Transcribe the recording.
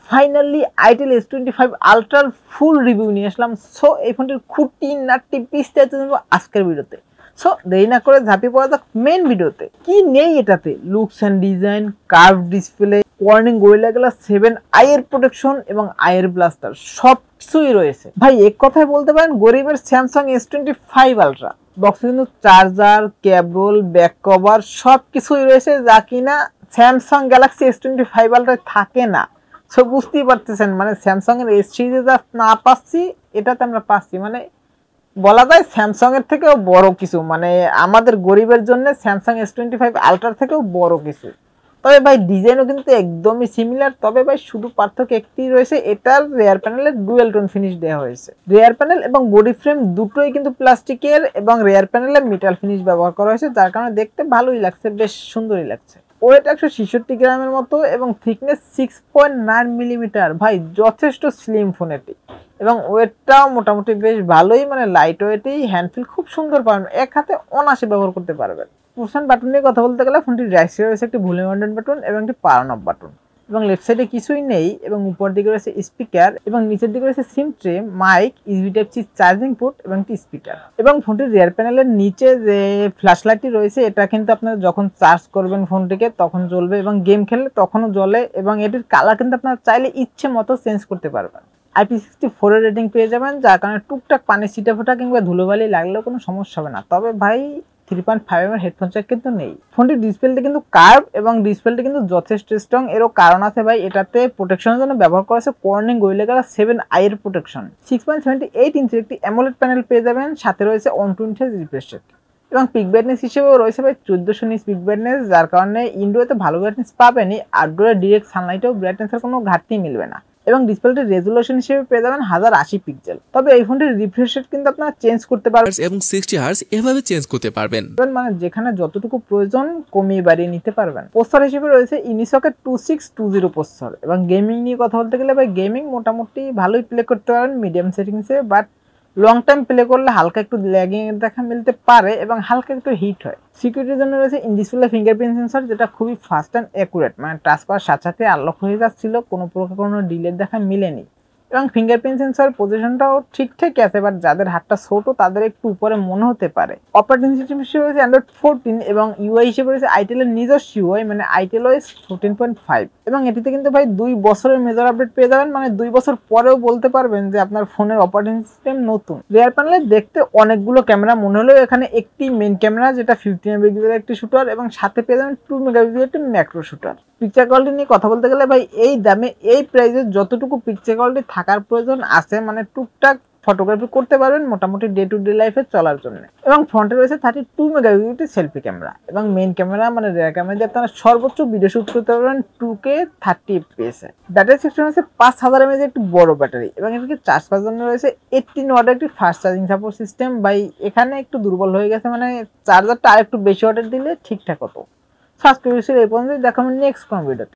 Finally itel S25 আলট্রার full review নিয়ে আসলাম। সো এই ফোনটির খুঁটি নাটি বিস্তারিত জানবো আজকের ভিডিওতে। সো দেরি না করে ঝাঁপিয়ে পড়া যাক মেন ভিডিওতে। কি নেই এটাতে? Looks and design, curve display, warning gorilla glass 7i এর প্রোটেকশন এবং আইয়ের ব্লাস্টার সব কিছুই রয়েছে। ভাই এক কথায় বলতে পারেন গরিবের স্যামসাং S25 আলট্রা। বক্সে কিন্তু চার্জার, কেবল, ব্যাক কভার সব কিছুই রয়েছে, যা কিনা স্যামসাং গ্যালাক্সি S25 আলট্রায় থাকে না। সো বুঝতেই পারতেছেন, মানে স্যামসাং এর এস সিরিজে যা না পাচ্ছি এটাতে আমরা পাচ্ছি, মানে বলা যায় স্যামসাং এর থেকেও বড় কিছু, মানে আমাদের গরিবের জন্য স্যামসাং S25 আলট্রার থেকেও বড় কিছু। তবে ভাই ডিজাইনও কিন্তু একদমই সিমিলার। তবে ভাই শুধু পার্থক্য একটি রয়েছে, এটার রেয়ার প্যানেলে ডুয়েল টোন ফিনিশ দেওয়া হয়েছে। রেয়ার প্যানেল এবং বডি ফ্রেম দুটোই কিন্তু প্লাস্টিকের এবং রেয়ার প্যানেলে মেটাল ফিনিশ ব্যবহার করা হয়েছে, যার কারণে দেখতে ভালোই লাগছে, বেশ সুন্দরই লাগছে। ওয়েট 166 গ্রামের মতো এবং থিকনেস 6.9 মিলিমিটার। ভাই যথেষ্ট স্লিম ফোন এটি, এবং ওয়েটটাও মোটামুটি বেশ ভালোই, মানে লাইট ওয়েটেই, হ্যান্ডফিল খুব সুন্দর পাবেন, এক হাতে অনায়াসে ব্যবহার করতে পারবেন। পোর্শন বাটন নিয়ে কথা বলতে গেলে ফোনটির রাইট সাইডে রয়েছে একটি ভলিউম বাটন এবং একটি পাওয়ার অফ বাটন, এবং লেফট সাইডে কিছুই নেই। এবং উপর দিকে রয়েছে স্পিকার এবং নিচের দিকে রয়েছে SIM tray, mic, USB type C charging port এবং একটি স্পিকার। এবং ফোনটির রিয়ার প্যানেলের নিচে যে ফ্ল্যাশ লাইটটি রয়েছে, এটা কিন্তু আপনারা যখন চার্জ করবেন ফোনটিকে তখন জ্বলবে, এবং গেম খেললে তখনও জ্বলে। এবং এটির কালার কিন্তু আপনারা চাইলে ইচ্ছে মতো চেঞ্জ করতে পারবেন। IP64 এর রেটিং পেয়ে যাবেন, যার কারণে টুকটাক পানি ছিটে ফোটা কিংবা ধুলোবালি লাগলেও কোনো সমস্যা হবে না। তবে ভাই 3.5 mm হেডফোন জ্যাক কিন্তু নেই। ফোনটির ডিসপ্লেটা কিন্তু কার্ভ এবং ডিসপ্লেটা কিন্তু যথেষ্ট স্ট্রং। এরও কারণ আছে ভাই, এটাতে প্রোটেকশনের জন্য ব্যবহার করা হয়েছে কর্নিং গোরিলা গ্লাস 7i এর প্রোটেকশন। 6.78 ইঞ্চির একটি অ্যামোলেড প্যানেল পেয়ে যাবেন, সাথে রয়েছে 120 Hz রিফ্রেশ রেট। এবং পিক ব্রাইটনেস হিসেবেও রয়েছে ভাই 1400 নিটস পিক ব্রাইটনেস, যার কারণে ইনডোরে ভালো ব্রাইটনেস পাবেনই, আউটডোরে ডিরেক্ট সানলাইটেও ব্রাইটনেসের কোনো ঘাটতি মিলবে না। এবং ডিসপ্লেটির রেজুলেশন হিসেবে পেয়ে যাবেন 1080 পিক্সেল। তবে এই ফোনটির রিফ্রেশ রেট কিন্তু আপনারা চেঞ্জ করতে পারবেন এবং 60 হার্জ এভাবে চেঞ্জ করতে পারবেন, মানে যেখানে যতটুকু প্রয়োজন কমিয়ে বাড়িয়ে নিতে পারবেন। প্রসেসর হিসেবে রয়েছে ইউনিসকের 2620 প্রসেসর। এবং গেমিং নিয়ে কথা বলতে গেলে ভাই গেমিং মোটামুটি ভালোই প্লে করতে পারেন মিডিয়াম সেটিংসে, বাট লং টাইম প্লে করলে হালকা একটু ল্যাগিং এর দেখা মিলতে পারে এবং হালকা একটু হিট হয়। সিকিউরিটির জন্য রয়েছে ইন ডিসপ্লে ফিঙ্গারপ্রিন্ট সেন্সর, যেটা খুবই ফাস্ট অ্যান্ড অ্যাকুরেট, মানে টাচ করার সাথে সাথে আনলক হয়ে যাচ্ছিল, কোনো প্রকার কোনো ডিলের দেখা মিলেনি। এবং ফিঙ্গারপ্রিন্ট সেন্সর পজিশনটাও ঠিকঠাকই আছে, বাট যাদের হাতটা ছোট তাদের একটু উপরে মনে হতে পারে। অপারেটিং সিস্টেম হিসেবে রয়েছে অ্যান্ড্রয়েড 14 এবং ইউআই হিসেবে রয়েছে আইটেলের নিজস্ব ইউআই, মানে আইটেলওএস 14.5। এবং এটিতে কিন্তু ভাই 2 বছরের মেজর আপডেট পেয়ে যাবেন, মানে 2 বছর পরেও বলতে পারবেন যে আপনার ফোনের অপারেটিং সিস্টেম নতুন। রিয়ার প্যানেলে দেখতে অনেকগুলো ক্যামেরা মনে হলেও এখানে একটি মেইন ক্যামেরা, যেটা 50 মেগাপিক্সেলের একটি শুটার, এবং সাথে পেয়ে যাবেন 2 মেগাপিক্সেলের একটি ম্যাক্রো শুটার। পিকচার কোয়ালিটি নিয়ে কথা বলতে গেলে ভাই এই দামে এই প্রাইসে যতটুকু পিকচার কোয়ালিটি থাকার প্রয়োজন আছে, মানে টুকটাক ফটোগ্রাফি করতে পারবেন মোটামুটি ডে টু ডে লাইফে চলার জন্য। এবং ফ্রন্টে রয়েছে 32 মেগাপিক্সেলের সেলফি ক্যামেরা, এবং মেইন ক্যামেরা মানে রিয়ার ক্যামেরা দিয়ে আপনারা সর্বোচ্চ ভিডিও শুট করতে পারবেন 2K 30 fps এ। ব্যাটারি সেকশন হচ্ছে 5000 mAh একটি বড় ব্যাটারি, এবং এটাকে চার্জ করার জন্য রয়েছে 18 ওয়াটের একটি ফাস্ট চার্জিং সাপোর্ট সিস্টেম। ভাই এখানে একটু দুর্বল হয়ে গেছে, মানে চার্জারটা আরেকটু বেশি ওয়াটের দিলে ঠিকঠাক হতো। সাবস্ক্রাইব এই পর্যন্ত, দেখা হবে নেক্সট কোন ভিডিওতে।